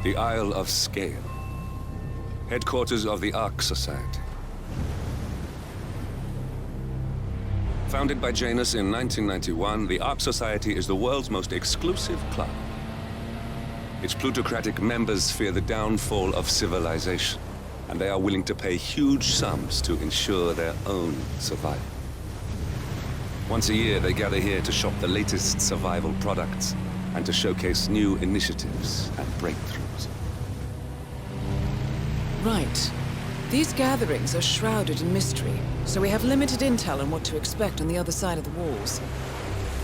The Isle of Sgail, headquarters of the Ark Society. Founded by Janus in 1991, the Ark Society is the world's most exclusive club. Its plutocratic members fear the downfall of civilization, and they are willing to pay huge sums to ensure their own survival. Once a year, they gather here to shop the latest survival products and to showcase new initiatives and breakthroughs. Right. These gatherings are shrouded in mystery, so we have limited intel on what to expect on the other side of the walls.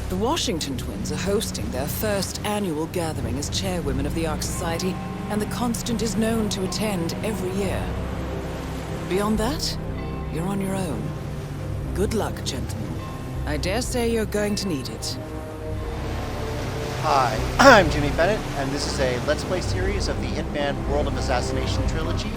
The Washington twins are hosting their first annual gathering as chairwomen of the Ark Society, and the Constant is known to attend every year. Beyond that, you're on your own. Good luck, gentlemen. I dare say you're going to need it. Hi, I'm Jimmy Bennett, and this is a Let's Play series of the Hitman World of Assassination trilogy.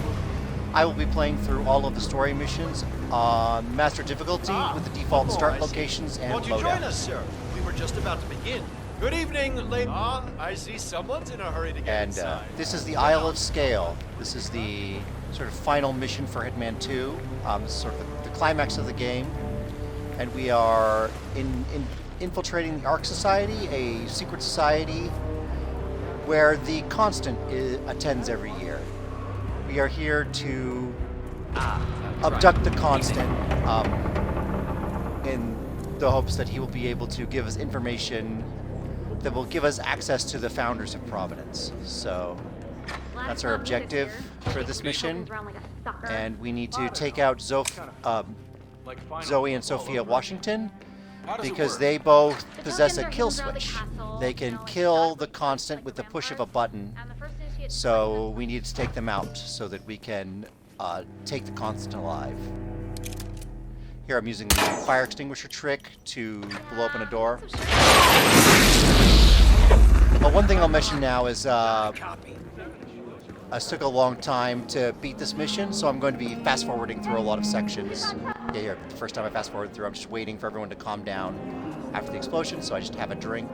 I will be playing through all of the story missions on Master Difficulty with the default start locations and Won't you loadout. join us, sir? We were just about to begin. Good evening, ladies. I see someone's in a hurry to get inside. This is the Isle of Sgail. This is the sort of final mission for Hitman 2. Sort of the climax of the game. And we are infiltrating the Ark Society, a secret society where the Constant attends every year. We are here to abduct the Constant in the hopes that he will be able to give us information that will give us access to the founders of Providence. So that's our objective for this mission, and we need to take out Zoe and Sophia Washington because they both possess a kill switch. They can kill the Constant with the push of a button, so we need to take them out so that we can take the Constant alive. Here I'm using the fire extinguisher trick to blow open a door. But one thing I'll mention now is it took a long time to beat this mission, so I'm going to be fast-forwarding through a lot of sections. Yeah, here, the first time I fast-forward through, I'm just waiting for everyone to calm down after the explosion, so I just have a drink.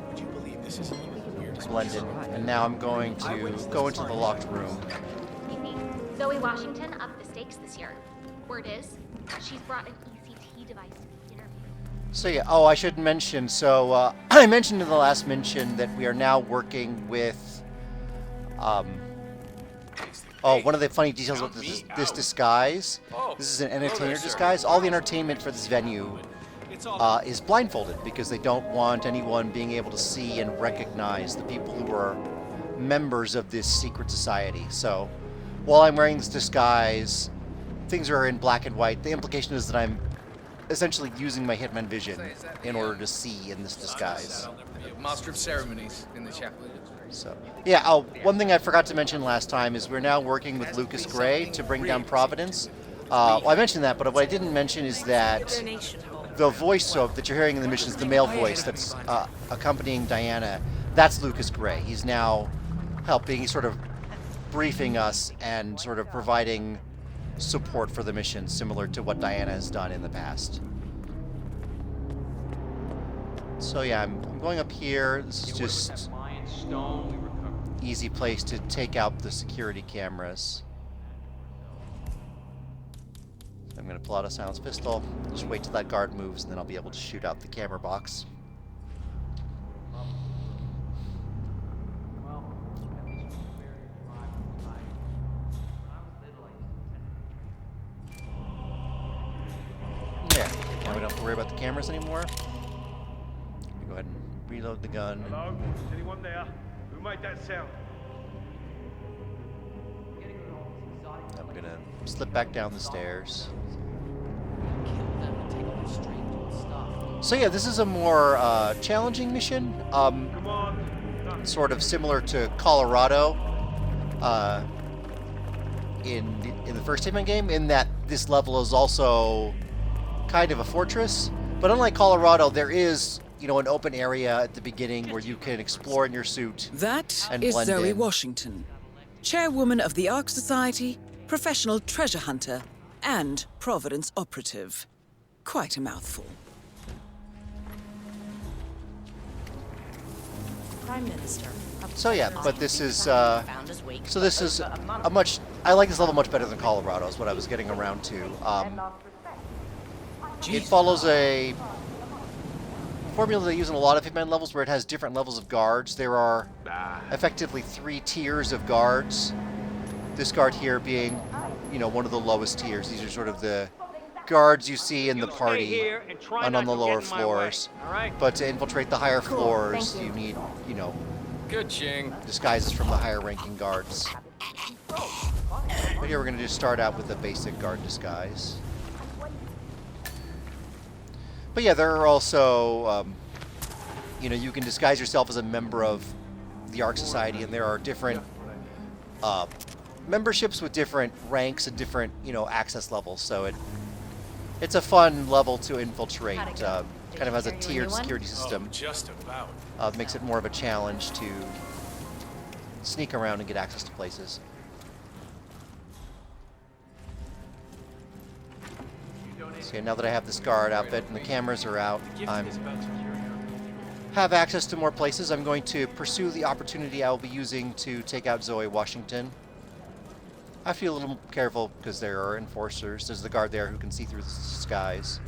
Would you believe this is Blend in. And now I'm going to go into the locked room. Zoe Washington upped the stakes this year. Word is, she's brought an ECT device to the interview. So yeah, oh, I should mention, so I mentioned in the last mention that we are now working with one of the funny details about this disguise. This is an entertainer disguise. All the entertainment for this venue is blindfolded because they don't want anyone being able to see and recognize the people who are members of this secret society. So while I'm wearing this disguise, things are in black and white. The implication is that I'm essentially using my Hitman vision in order to see in this disguise. Master of ceremonies in the chapel. So, yeah, one thing I forgot to mention last time is we're now working with Lucas Gray to bring down Providence. Well, I mentioned that, but what I didn't mention is that the voice that you're hearing in the missions, the male voice that's accompanying Diana, that's Lucas Gray. He's now helping, he's sort of briefing us and sort of providing support for the mission, similar to what Diana has done in the past. So yeah, I'm going up here. This is just easy place to take out the security cameras. So I'm going to pull out a silenced pistol, just wait till that guard moves, and then I'll be able to shoot out the camera box. There. Now we don't have to worry about the cameras anymore. Go ahead and reload the gun. Hello? Is anyone there? Who made that sound? I'm gonna slip back down the stairs. So yeah, this is a more challenging mission. Come on. Sort of similar to Colorado in the first Hitman game, in that this level is also kind of a fortress. But unlike Colorado, there is, you know, an open area at the beginning where you can explore in your suit. That and is blend Zoe in. Washington, chairwoman of the Ark Society, professional treasure hunter, and Providence operative. Quite a mouthful. Prime Minister. So yeah, but this is so this is a much. I like this level much better than Colorado. Is what I was getting around to. It follows a formula they use in a lot of Hitman levels, where it has different levels of guards. There are effectively 3 tiers of guards. This guard here being, you know, one of the lowest tiers. These are sort of the guards you see in the party and on the lower floors. But to infiltrate the higher floors, you need, you know, Good, Ching. disguises from the higher ranking guards. But here we're going to just start out with the basic guard disguise. But yeah, there are also, you know, you can disguise yourself as a member of the Ark Society, and there are different memberships with different ranks and different, you know, access levels. So it's a fun level to infiltrate. Kind of has a tiered security system. Just about. Makes it more of a challenge to sneak around and get access to places. So now that I have this guard outfit and the cameras are out, I have access to more places. I'm going to pursue the opportunity I will be using to take out Zoe Washington. I have to be a little careful because there are enforcers. There's the guard there who can see through the disguise.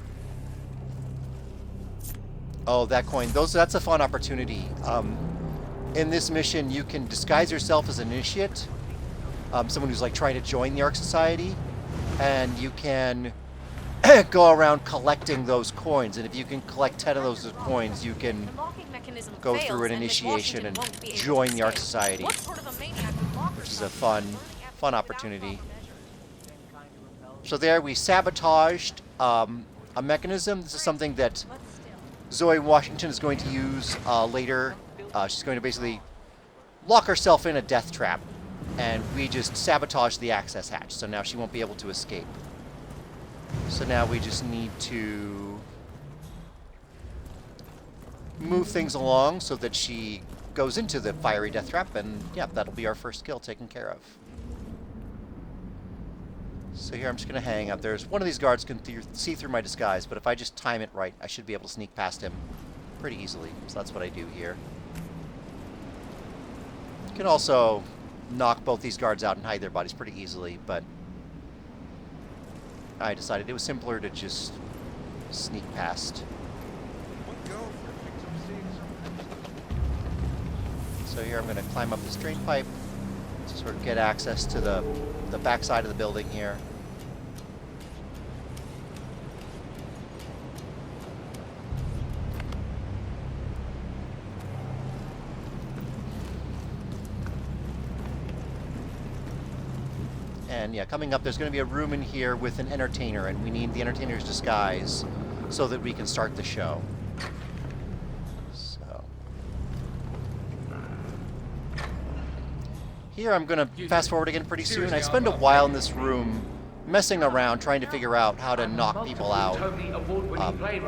Oh, that coin. That's a fun opportunity. In this mission, you can disguise yourself as an initiate, someone who's like trying to join the Ark Society, and you can go around collecting those coins. And if you can collect 10 of those coins, you can go through an initiation and join the Ark Society, which is a fun opportunity. So there we sabotaged a mechanism. This is something that Zoe Washington is going to use later. She's going to basically lock herself in a death trap, and we just sabotaged the access hatch, so now she won't be able to escape. So now we just need to move things along so that she goes into the fiery death trap, and yeah, that'll be our first kill taken care of. So here I'm just going to hang up. There's one of these guards can see through my disguise, but if I just time it right, I should be able to sneak past him pretty easily. So that's what I do here. You can also knock both these guards out and hide their bodies pretty easily, but I decided it was simpler to just sneak past. So here I'm going to climb up this drain pipe to sort of get access to the back side of the building here. And yeah, coming up, there's going to be a room in here with an entertainer, and we need the entertainer's disguise so that we can start the show. So here I'm going to fast forward again pretty soon. I spend a while in this room messing around trying to figure out how to knock people out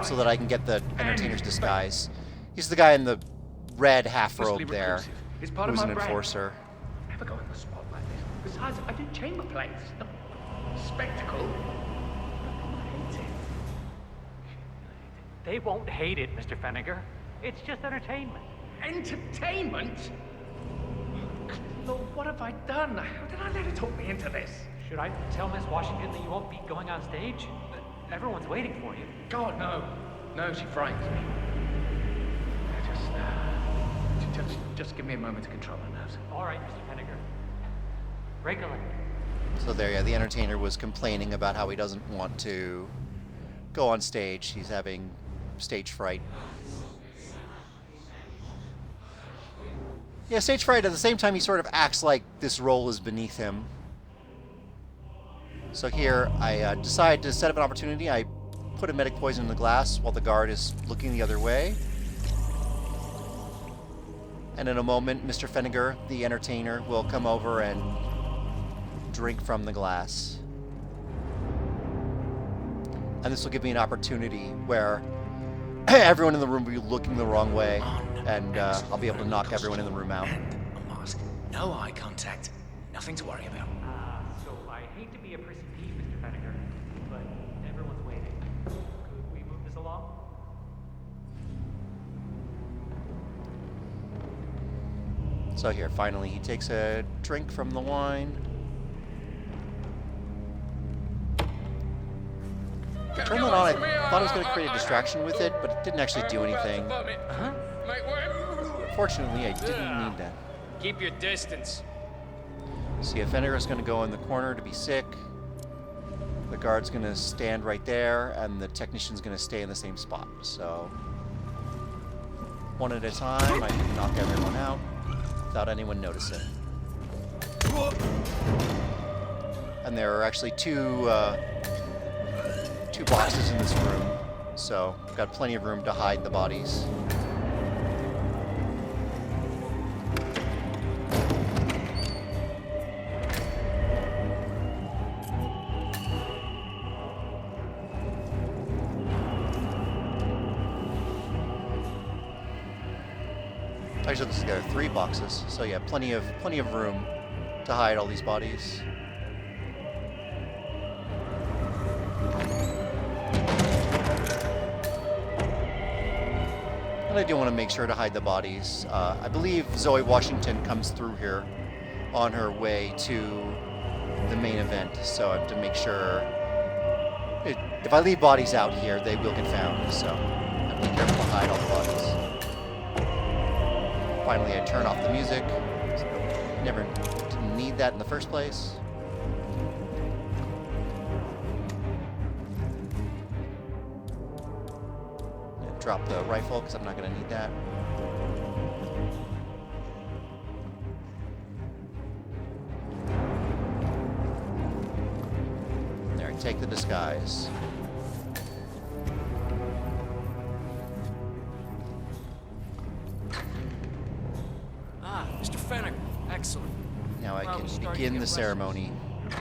so that I can get the entertainer's disguise. He's the guy in the red half robe there, who's an enforcer. Never go in the spot like this. Besides, I do chamber plays, not spectacle. I hate it. They won't hate it, Mr. Feniger. It's just entertainment. Entertainment? Lord, what have I done? How did I let her talk me into this? Should I tell Miss Washington that you won't be going on stage? Everyone's waiting for you. God, no. No, she frightens me. Just give me a moment to control my nerves. All right, Mr. Feniger. Regular. So there, yeah, the entertainer was complaining about how he doesn't want to go on stage. He's having stage fright. Yeah, stage fright. At the same time, he sort of acts like this role is beneath him. So here, I decide to set up an opportunity. I put a medic poison in the glass while the guard is looking the other way. And in a moment, Mr. Feniger, the entertainer, will come over and drink from the glass. And this will give me an opportunity where everyone in the room will be looking the wrong way, and I'll be able to knock everyone in the room out. A mask, no eye contact, nothing to worry about. So I hate to be a prissy Pete, Mr. Feniger, but everyone's waiting. Could we move this along? So here, finally, he takes a drink from the wine. Turn that on. I thought it was going to create a distraction with it, but it didn't actually do anything. Fortunately, I didn't need that. Keep your distance. See, if Venegar's going to go in the corner to be sick, the guard's going to stand right there, and the technician's going to stay in the same spot. So, one at a time, I can knock everyone out without anyone noticing. And there are actually two boxes in this room, so I've got plenty of room to hide the bodies. Actually, this has got 3 boxes, so yeah, plenty of room to hide all these bodies. And I do want to make sure to hide the bodies. I believe Zoe Washington comes through here on her way to the main event, so I have to make sure. If I leave bodies out here, they will get found, so I have to be careful to hide all the bodies. Finally, I turn off the music. Never didn't need that in the first place. Drop the rifle because I'm not going to need that. There, I take the disguise. Ah, Mr. Fenner. Excellent. Now I can begin the ceremony.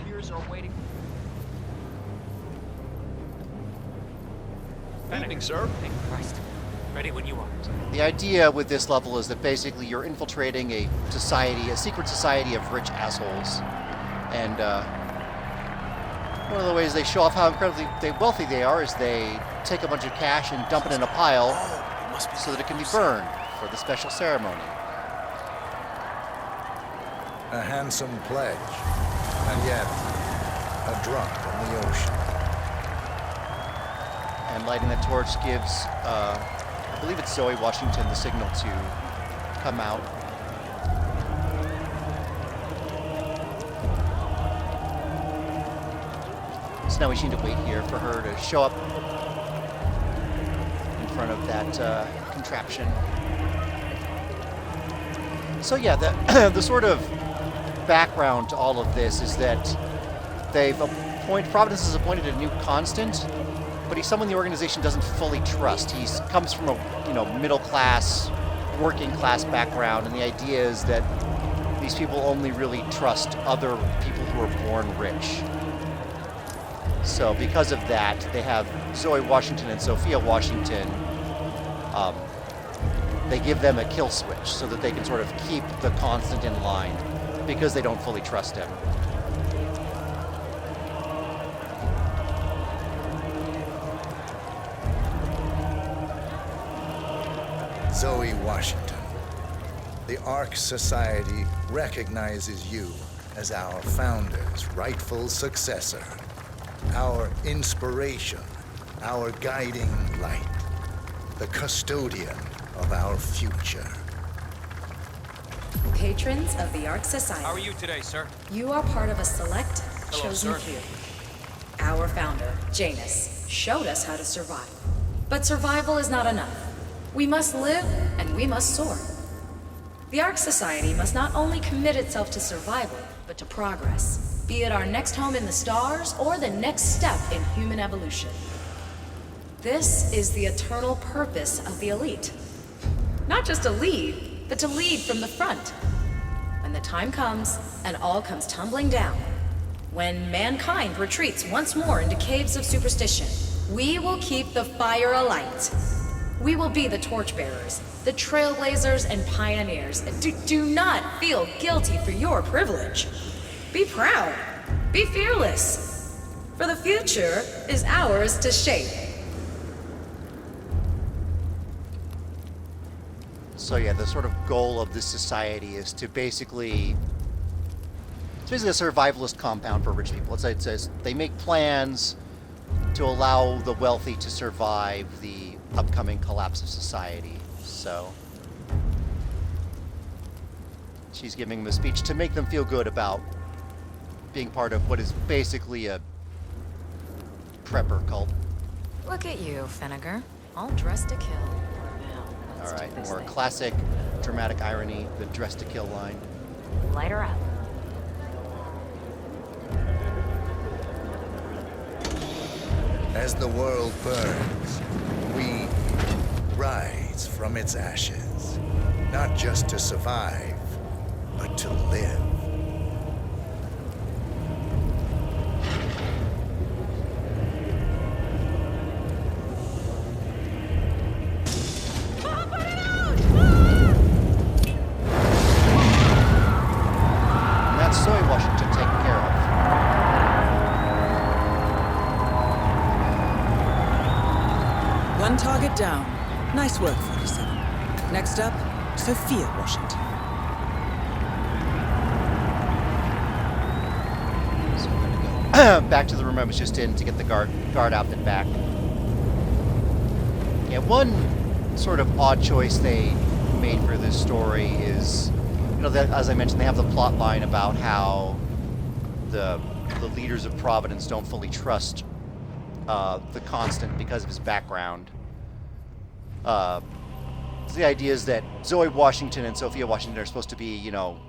Peers are waiting. Evening, sir. Thank Christ. Ready when you are. The idea with this level is that basically you're infiltrating a society, a secret society of rich assholes. And one of the ways they show off how incredibly wealthy they are is they take a bunch of cash and dump it in a pile so that it can be burned for the special ceremony. A handsome pledge, and yet a drop in the ocean. And lighting the torch gives, I believe it's Zoe Washington, the signal to come out. So now we just need to wait here for her to show up in front of that contraption. So yeah, the sort of background to all of this is that Providence has appointed a new constant, but he's someone the organization doesn't fully trust. He comes from a middle class, working class background, and the idea is that these people only really trust other people who are born rich. So because of that, they have Zoe Washington and Sophia Washington. They give them a kill switch so that they can sort of keep the constant in line because they don't fully trust him. Zoe Washington, the Ark Society recognizes you as our founder's rightful successor, our inspiration, our guiding light, the custodian of our future. Patrons of the Ark Society. How are you today, sir? You are part of a select, Hello, chosen sir. few. Our founder, Janus, showed us how to survive. But survival is not enough. We must live, and we must soar. The Ark Society must not only commit itself to survival, but to progress, be it our next home in the stars or the next step in human evolution. This is the eternal purpose of the elite. Not just to lead, but to lead from the front. When the time comes, and all comes tumbling down, when mankind retreats once more into caves of superstition, we will keep the fire alight. We will be the torchbearers, the trailblazers and pioneers. Do not feel guilty for your privilege. Be proud. Be fearless. For the future is ours to shape. So yeah, the sort of goal of this society is to basically... It's basically a survivalist compound for rich people. It says they make plans to allow the wealthy to survive the upcoming collapse of society. So... She's giving them a speech to make them feel good about being part of what is basically a prepper cult. Look at you, Fennegar. All dressed to kill. Now, let's do Alright, this more thing. classic dramatic irony, the dress to kill line. Light her up. As the world burns, we rise from its ashes. Not just to survive, but to live. And that's Zoe Washington taken care of. One target down. Nice work, 47. Next up, Sophia Washington. So I'm gonna go back to the room I was just in to get the guard outfit back. Yeah, one sort of odd choice they made for this story is, you know, that, as I mentioned, they have the plot line about how the leaders of Providence don't fully trust the Constant because of his background. The idea is that Zoe Washington and Sophia Washington are supposed to be, you know,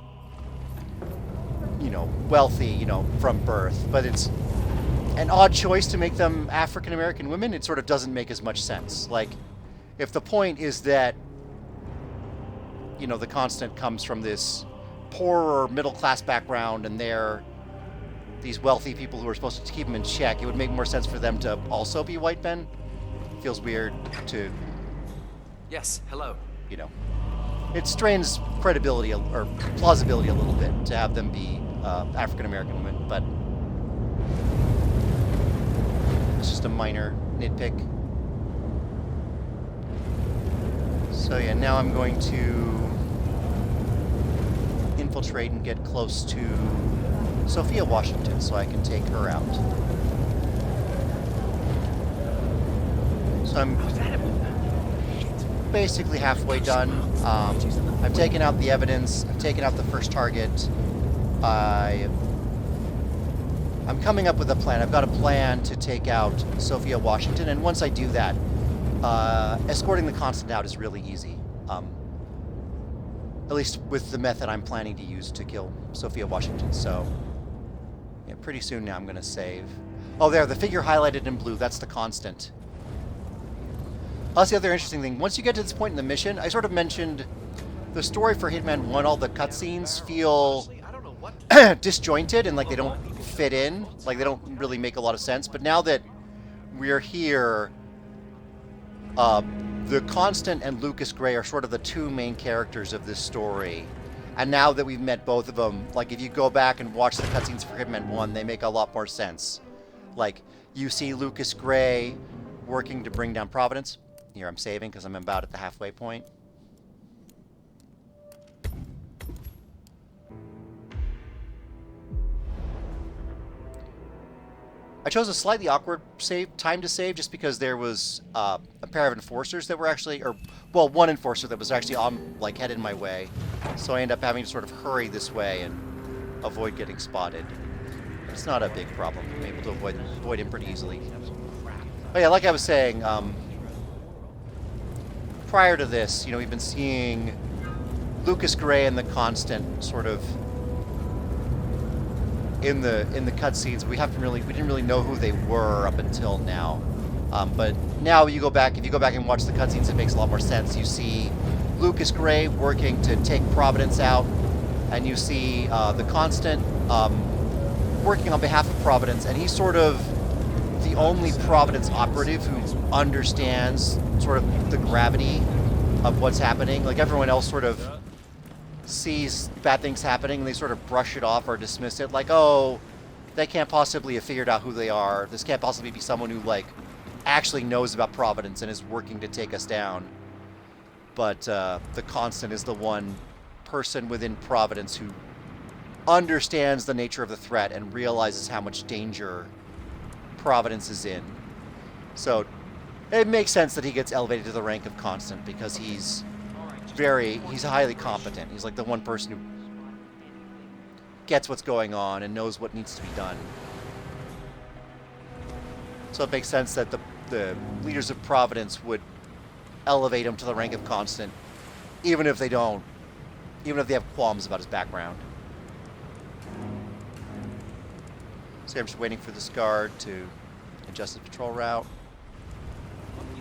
wealthy, you know, from birth, but it's an odd choice to make them African American women. It sort of doesn't make as much sense. Like, if the point is that, you know, the Constant comes from this poorer middle class background and they're these wealthy people who are supposed to keep them in check, it would make more sense for them to also be white men. Feels weird to, Yes, hello. you know, it strains credibility or plausibility a little bit to have them be African American women, but it's just a minor nitpick. So yeah, now I'm going to infiltrate and get close to Sophia Washington so I can take her out. So I'm basically halfway done. I've taken out the evidence. I've taken out the first target. I'm coming up with a plan. I've got a plan to take out Sophia Washington, and once I do that, escorting the Constant out is really easy. At least with the method I'm planning to use to kill Sophia Washington. So, yeah, pretty soon now I'm going to save. Oh, there, the figure highlighted in blue. That's the Constant. That's the other interesting thing. Once you get to this point in the mission, I sort of mentioned the story for Hitman 1, all the cutscenes feel disjointed and like they don't fit in. Like they don't really make a lot of sense. But now that we're here, the Constant and Lucas Gray are sort of the two main characters of this story. And now that we've met both of them, like if you go back and watch the cutscenes for Hitman 1, they make a lot more sense. Like, you see Lucas Gray working to bring down Providence. Here, I'm saving because I'm about at the halfway point. I chose a slightly awkward time to save just because there was a pair of enforcers that were actually, or, well, one enforcer that was actually on, like, headed my way. So I ended up having to sort of hurry this way and avoid getting spotted. It's not a big problem. I'm able to avoid him pretty easily. But yeah, like I was saying, prior to this, you know, we've been seeing Lucas Gray and the Constant sort of in the cutscenes. We didn't really know who they were up until now. But now if you go back and watch the cutscenes, it makes a lot more sense. You see Lucas Gray working to take Providence out, and you see the Constant working on behalf of Providence, and he's sort of the only Providence operative who understands sort of the gravity of what's happening. Like, everyone else sort of sees bad things happening and they sort of brush it off or dismiss it, like, oh, they can't possibly have figured out who they are. This can't possibly be someone who, like, actually knows about Providence and is working to take us down. but the Constant is the one person within Providence who understands the nature of the threat and realizes how much danger Providence is in. So it makes sense that he gets elevated to the rank of Constant because he's highly competent. He's like the one person who gets what's going on and knows what needs to be done. So it makes sense that the leaders of Providence would elevate him to the rank of Constant, even if they don't, even if they have qualms about his background. So I'm just waiting for this guard to adjust the patrol route.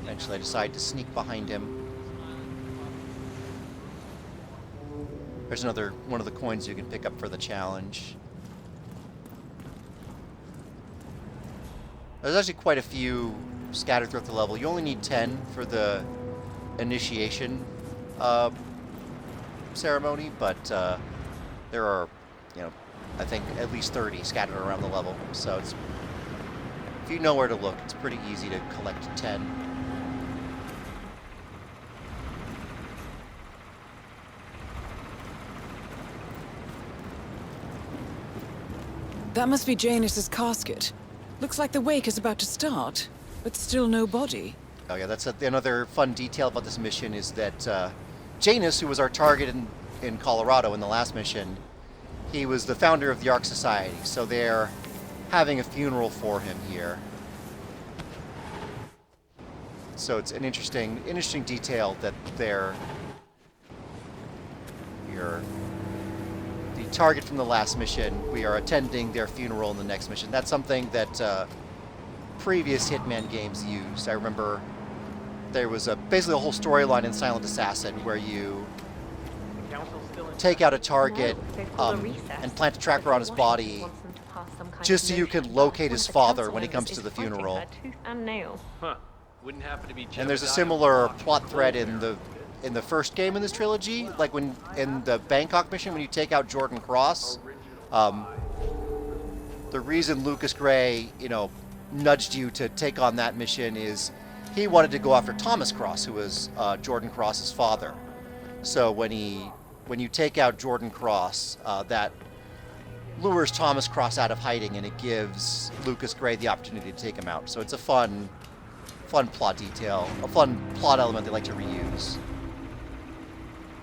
Eventually I decide to sneak behind him. There's another one of the coins you can pick up for the challenge. There's actually quite a few scattered throughout the level. You only need 10 for the initiation ceremony, but there are, I think at least 30 scattered around the level. So it's, if you know where to look, it's pretty easy to collect 10. That must be Janus's casket. Looks like the wake is about to start, but still no body. Oh yeah, that's another fun detail about this mission is that Janus, who was our target in Colorado in the last mission, he was the founder of the Ark Society, so they're having a funeral for him here. So it's an interesting detail that they're here. The target from the last mission, we are attending their funeral in the next mission. That's something that previous Hitman games used. I remember there was basically a whole storyline in Silent Assassin where you take out a target and plant a tracker on his body just so you can locate his father when he comes to the funeral. Wouldn't happen to be. And there's a similar plot thread in the first game in this trilogy, like when in the Bangkok mission when you take out Jordan Cross. The reason Lucas Gray, nudged you to take on that mission is he wanted to go after Thomas Cross, who was Jordan Cross's father. So when you take out Jordan Cross, that lures Thomas Cross out of hiding, and it gives Lucas Gray the opportunity to take him out. So it's a fun plot detail, a fun plot element they like to reuse.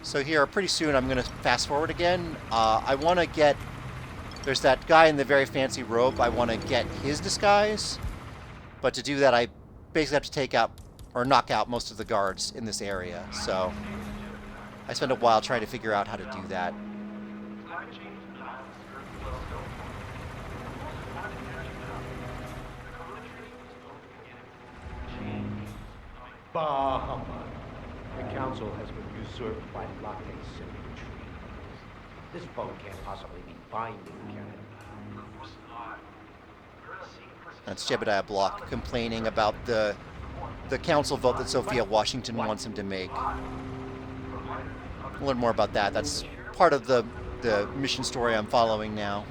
So here, pretty soon, I'm going to fast forward again. I want to get... There's that guy in the very fancy robe. I want to get his disguise. But to do that, I basically have to take out, or knock out most of the guards in this area. So I spent a while trying to figure out how to do that. Bah humbug. The council has been usurped by Latte Symmetry. This vote can't possibly be binding, can it? That's Jebediah Block complaining about the council vote that Sophia Washington wants him to make. We'll learn more about that. That's part of the mission story I'm following now.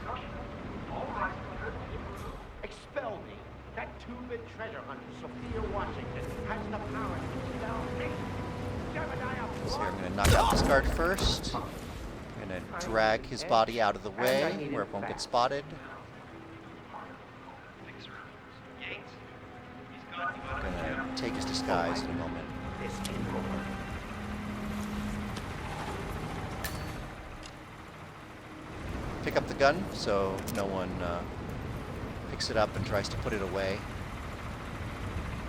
Expel me. That two-bit treasure hunter, Sophia Washington, has the power to expel me. Jebediah So here, I'm going to knock out this guard first. I'm going to drag his body out of the way where it won't get spotted. I'm going to take his disguise in a moment. Pick up the gun so no one picks it up and tries to put it away.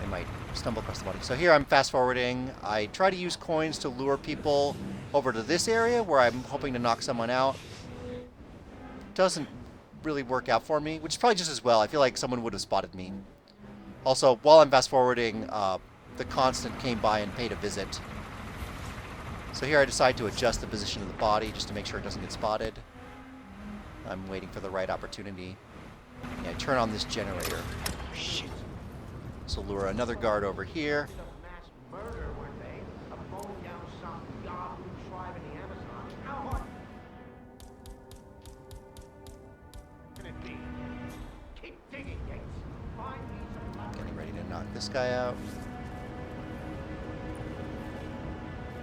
They might stumble across the body. So here I'm fast forwarding. I try to use coins to lure people over to this area where I'm hoping to knock someone out. Doesn't really work out for me, which is probably just as well. I feel like someone would have spotted me. Also, while I'm fast forwarding, the Constant came by and paid a visit. So here I decide to adjust the position of the body just to make sure it doesn't get spotted. I'm waiting for the right opportunity. Yeah, I turn on this generator. Shit. So lure another guard over here. Getting ready to knock this guy out.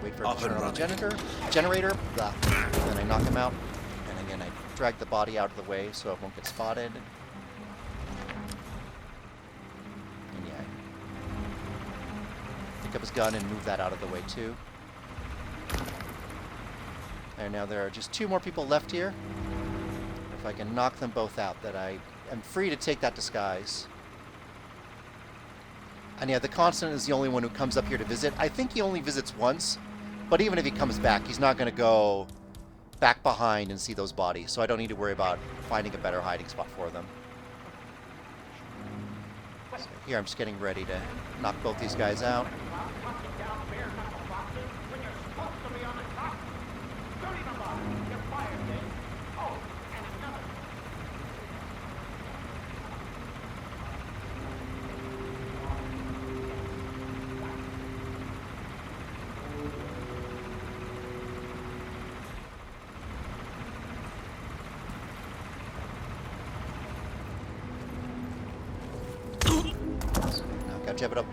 wait for it to turn on the generator. Blah. Then I knock him out. And again, I drag the body out of the way so it won't get spotted. And yeah, pick up his gun and move that out of the way too. And now there are just 2 more people left here. If I can knock them both out, that I am free to take that disguise. And yeah, the Constant is the only one who comes up here to visit. I think he only visits once, but even if he comes back, he's not going to go back behind and see those bodies, so I don't need to worry about finding a better hiding spot for them. So here I'm just getting ready to knock both these guys out.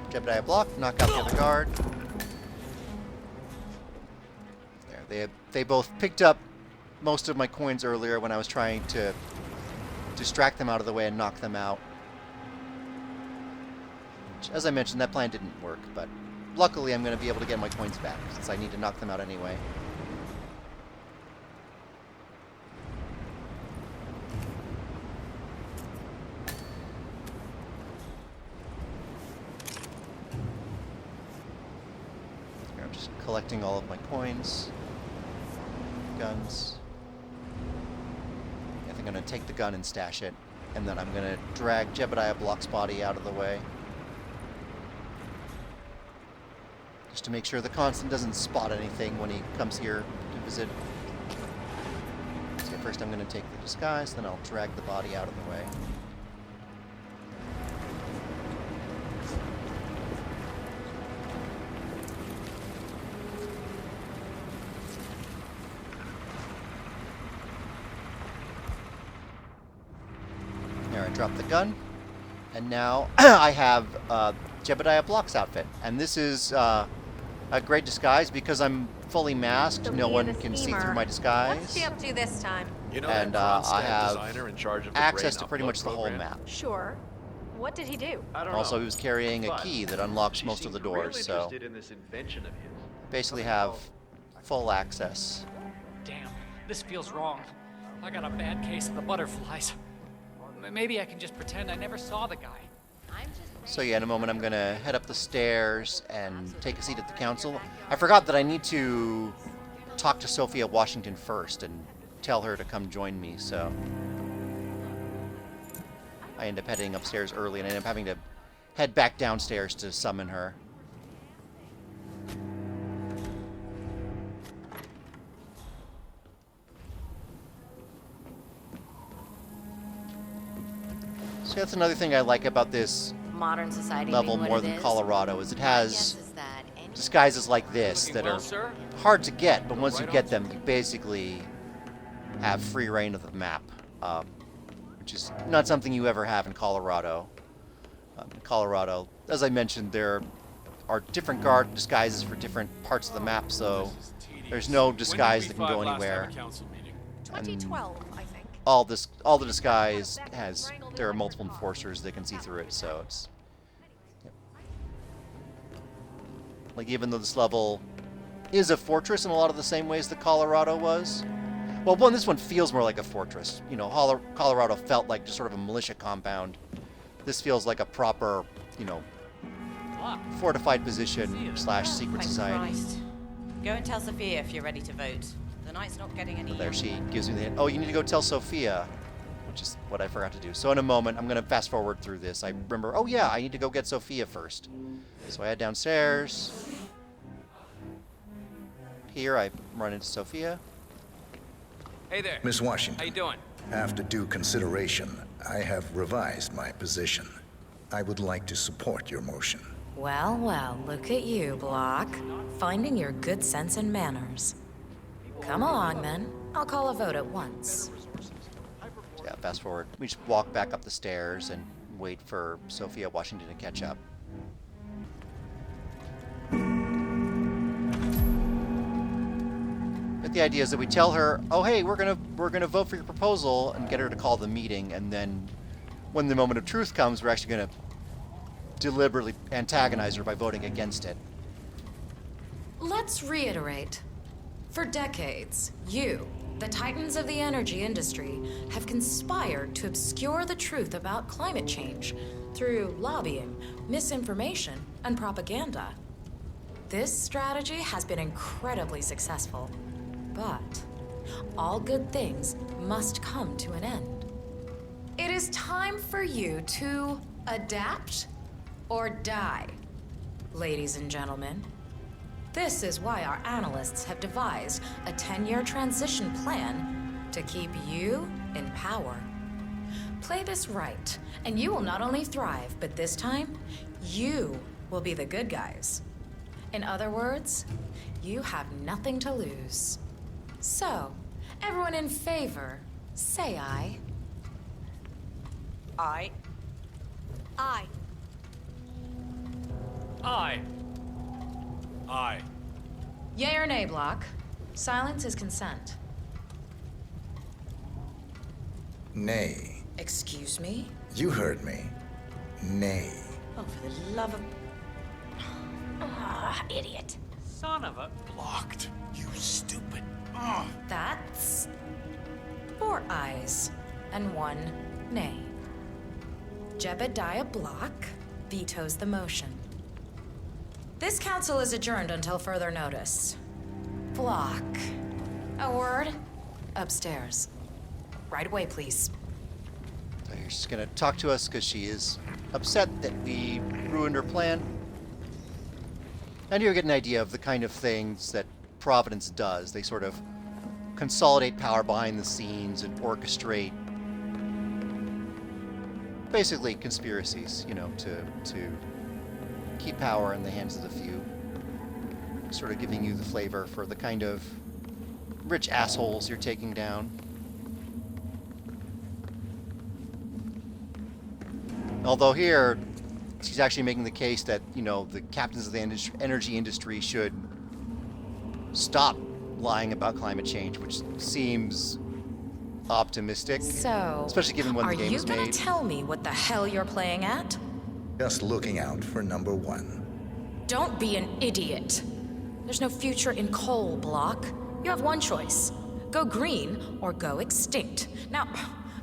Jebediah block, knock out the other guard. There, they both picked up most of my coins earlier when I was trying to distract them out of the way and knock them out. Which, as I mentioned, that plan didn't work, but luckily I'm going to be able to get my coins back since I need to knock them out anyway. Collecting all of my coins, guns. I think I'm going to take the gun and stash it, and then I'm going to drag Jebediah Block's body out of the way. Just to make sure the Constant doesn't spot anything when he comes here to visit. So first I'm going to take the disguise, then I'll drag the body out of the way. Drop the gun, and now I have Jebediah Block's outfit, and this is a great disguise because I'm fully masked. So no one can see through my disguise. What's she up to this time? You know, and I have access to pretty much the whole map. Sure. What did he do? Also, he was carrying a key that unlocks most of the doors, so basically have full access. Damn, this feels wrong. I got a bad case of the butterflies. Maybe I can just pretend I never saw the guy. So yeah, in a moment I'm going to head up the stairs and take a seat at the council. I forgot that I need to talk to Sophia Washington first and tell her to come join me, so I end up heading upstairs early and I end up having to head back downstairs to summon her. So that's another thing I like about this Modern society level more than Colorado, is it has disguises like this that are hard to get, but once you get them, you basically have free reign of the map, which is not something you ever have in Colorado. In Colorado, as I mentioned, there are different guard disguises for different parts of the map, so there's no disguise that can go anywhere. 2012, I think. All the disguise there are multiple enforcers that can see through it, so it's like, even though this level is a fortress in a lot of the same ways that Colorado was. Well, this one feels more like a fortress. You know, Colorado felt like just sort of a militia compound. This feels like a proper, you know, fortified position / secret society. Christ. Go and tell Sophia if you're ready to vote. The night's not getting any There she gives me the hint. Oh, you need to go tell Sophia, which is what I forgot to do. So in a moment, I'm going to fast forward through this. I remember, oh yeah, I need to go get Sophia first. So I head downstairs. Here I run into Sophia. Hey there. Miss Washington. How you doing? After due consideration, I have revised my position. I would like to support your motion. Well, well, look at you, Block. Finding your good sense and manners. Come along, then. I'll call a vote at once. Yeah, fast forward. We just walk back up the stairs and wait for Sophia Washington to catch up. But the idea is that we tell her, oh hey, we're gonna vote for your proposal, and get her to call the meeting, and then when the moment of truth comes, we're actually gonna deliberately antagonize her by voting against it. Let's reiterate. For decades, you, the titans of the energy industry, have conspired to obscure the truth about climate change through lobbying, misinformation, and propaganda. This strategy has been incredibly successful, but all good things must come to an end. It is time for you to adapt or die, ladies and gentlemen. This is why our analysts have devised a 10-year transition plan to keep you in power. Play this right, and you will not only thrive, but this time, you will be the good guys. In other words, you have nothing to lose. So, everyone in favor, say aye. Aye. Aye. Aye. Aye. Yay or nay, Block? Silence is consent. Nay. Excuse me? You heard me. Nay. Oh, for the love of... Ah, idiot. Son of a... Blocked. You stupid. That's 4 ayes and 1 nay. Jebediah Block vetoes the motion. This council is adjourned until further notice. Block. A word? Upstairs. Right away, please. So she's gonna talk to us because she is upset that we ruined her plan. And you get an idea of the kind of things that Providence does. They sort of consolidate power behind the scenes and orchestrate basically conspiracies, you know, to keep power in the hands of the few. Sort of giving you the flavor for the kind of rich assholes you're taking down. Although here, she's actually making the case that, you know, the captains of the energy industry should stop lying about climate change, which seems optimistic. So, especially given when the game was are you gonna made. tell me what the hell you're playing at? Just looking out for number 1. Don't be an idiot. There's no future in coal, Block. You have one choice. Go green or go extinct. Now,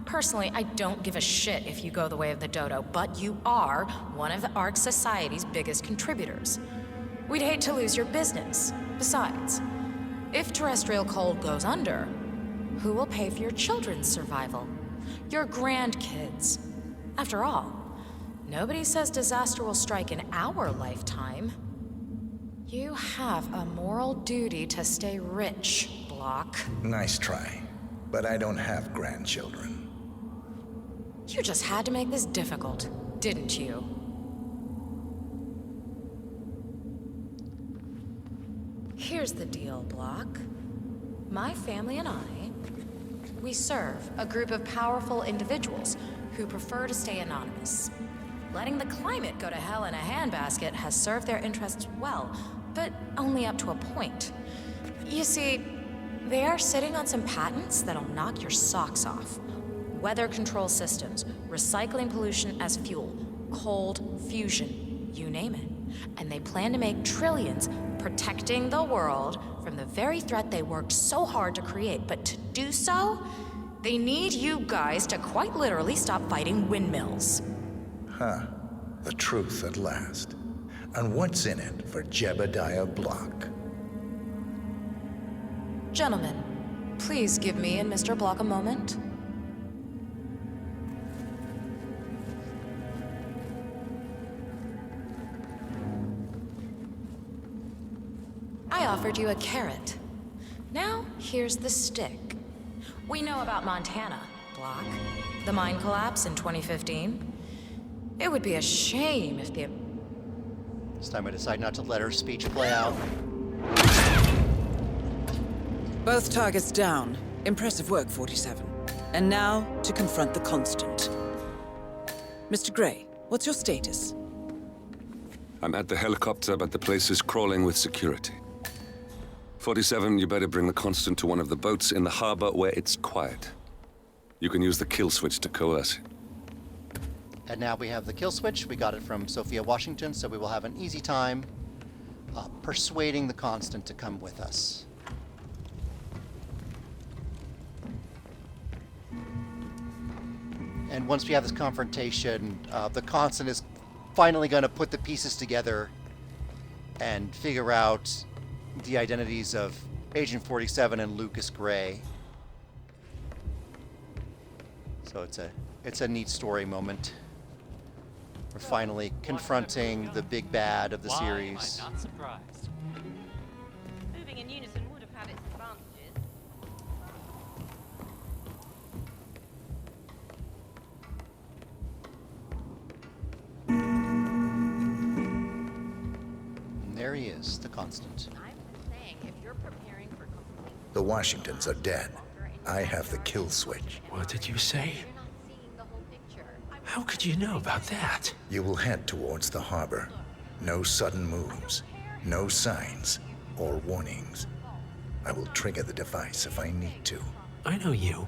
personally, I don't give a shit if you go the way of the dodo, but you are one of the Ark Society's biggest contributors. We'd hate to lose your business. Besides, if terrestrial coal goes under, who will pay for your children's survival? Your grandkids. After all, nobody says disaster will strike in our lifetime. You have a moral duty to stay rich, Block. Nice try. But I don't have grandchildren. You just had to make this difficult, didn't you? Here's the deal, Block. My family and I, we serve a group of powerful individuals who prefer to stay anonymous. Letting the climate go to hell in a handbasket has served their interests well, but only up to a point. You see, they are sitting on some patents that'll knock your socks off. Weather control systems, recycling pollution as fuel, cold fusion, you name it. And they plan to make trillions protecting the world from the very threat they worked so hard to create. But to do so, they need you guys to quite literally stop fighting windmills. Huh. The truth at last. And what's in it for Jebediah Block? Gentlemen, please give me and Mr. Block a moment. I offered you a carrot. Now, here's the stick. We know about Montana, Block. The mine collapse in 2015. It would be a shame if the... This time I decide not to let her speech play out. Both targets down. Impressive work, 47. And now, to confront the Constant. Mr. Gray, what's your status? I'm at the helicopter, but the place is crawling with security. 47, you better bring the Constant to one of the boats in the harbor where it's quiet. You can use the kill switch to coerce. And now we have the kill switch. We got it from Sophia Washington, so we will have an easy time persuading the Constant to come with us. And once we have this confrontation, the Constant is finally going to put the pieces together and figure out the identities of Agent 47 and Lucas Gray. So it's a neat story moment. We're finally confronting the big bad of the series. Why am I not surprised? Moving in unison would have had its advantages. And there he is, the Constant. The Washingtons are dead. I have the kill switch. What did you say? How could you know about that? You will head towards the harbor. No sudden moves, no signs or warnings. I will trigger the device if I need to. I know you.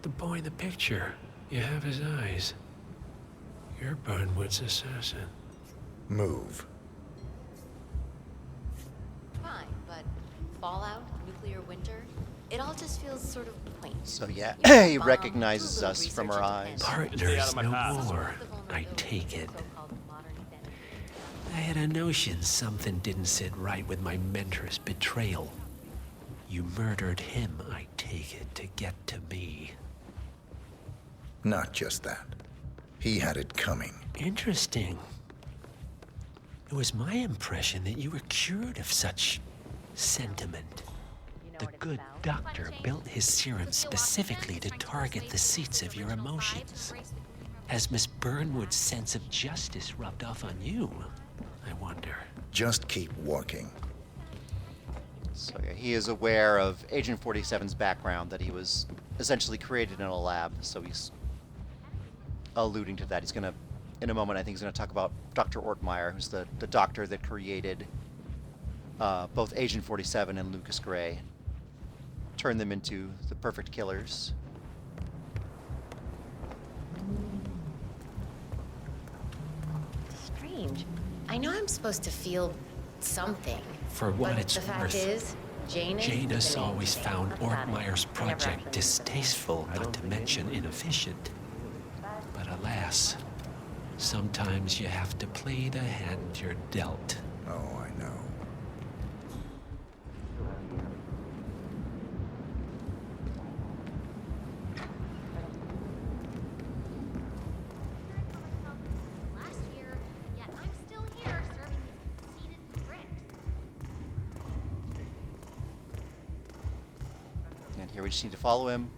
The boy in the picture. You have his eyes. You're Burnwood's assassin. Move. Fine, but fallout, nuclear winter, it all just feels sort of quaint. So yeah, he recognizes us from our eyes. Partners no more, I take it. I had a notion something didn't sit right with my mentor's betrayal. You murdered him, I take it, to get to me. Not just that. He had it coming. Interesting. It was my impression that you were cured of such sentiment. The good doctor built his serum specifically to target the seats of your emotions. Has Miss Burnwood's sense of justice rubbed off on you? I wonder. Just keep walking. So yeah, he is aware of Agent 47's background, that he was essentially created in a lab, so he's alluding to that. He's gonna, in a moment, I think he's gonna talk about Dr. Ortmeyer, who's the doctor that created both Agent 47 and Lucas Gray. Turn them into the perfect killers. Strange. I know I'm supposed to feel something. For what but it's the fact worth, is, Janus always found Ortmeyer's project distasteful, not to mention inefficient. But alas, sometimes you have to play the hand you're dealt. Oh, I know. Here we just need to follow him.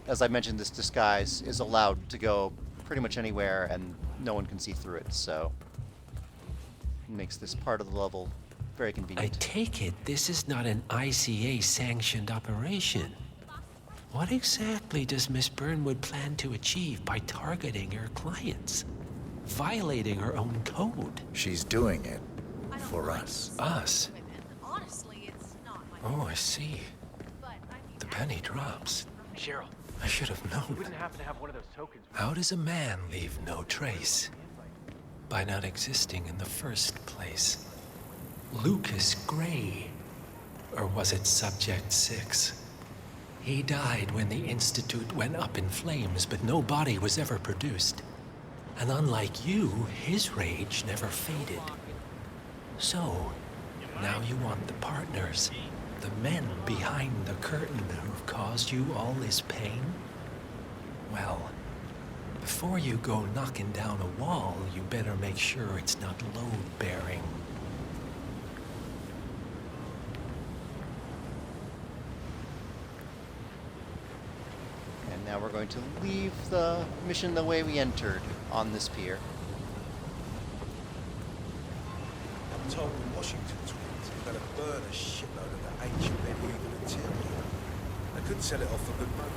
As I mentioned, this disguise is allowed to go pretty much anywhere and no one can see through it, so it makes this part of the level very convenient. I take it this is not an ICA-sanctioned operation. What exactly does Miss Burnwood plan to achieve by targeting her clients? Violating her own code? She's doing it for us. Us? Honestly, it's not my Oh, I see. The penny drops. Cheryl, I should have you known. wouldn't happen to have one of those tokens. How does a man leave no trace? By not existing in the first place. Lucas Gray. Or was it Subject 6? He died when the Institute went up in flames, but no body was ever produced. And unlike you, his rage never faded. So, now you want the partners, the men behind the curtain who've caused you all this pain? Well, before you go knocking down a wall, you better make sure it's not load-bearing. And now we're going to leave the mission the way we entered, on this pier. I'm told the Washington twins are going to burn a shitload of the ancient medieval interior. They could sell it off for good money.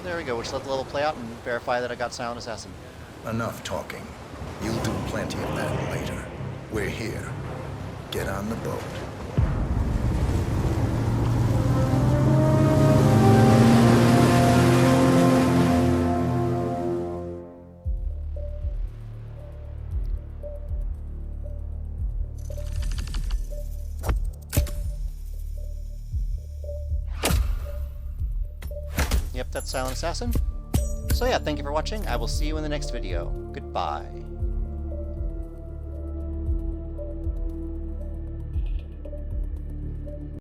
There we go. We'll just let the level play out and verify that I got Silent Assassin. Enough talking. You'll do plenty of that later. We're here. Get on the boat. Yep, that's Silent Assassin. So yeah, thank you for watching. I will see you in the next video. Goodbye.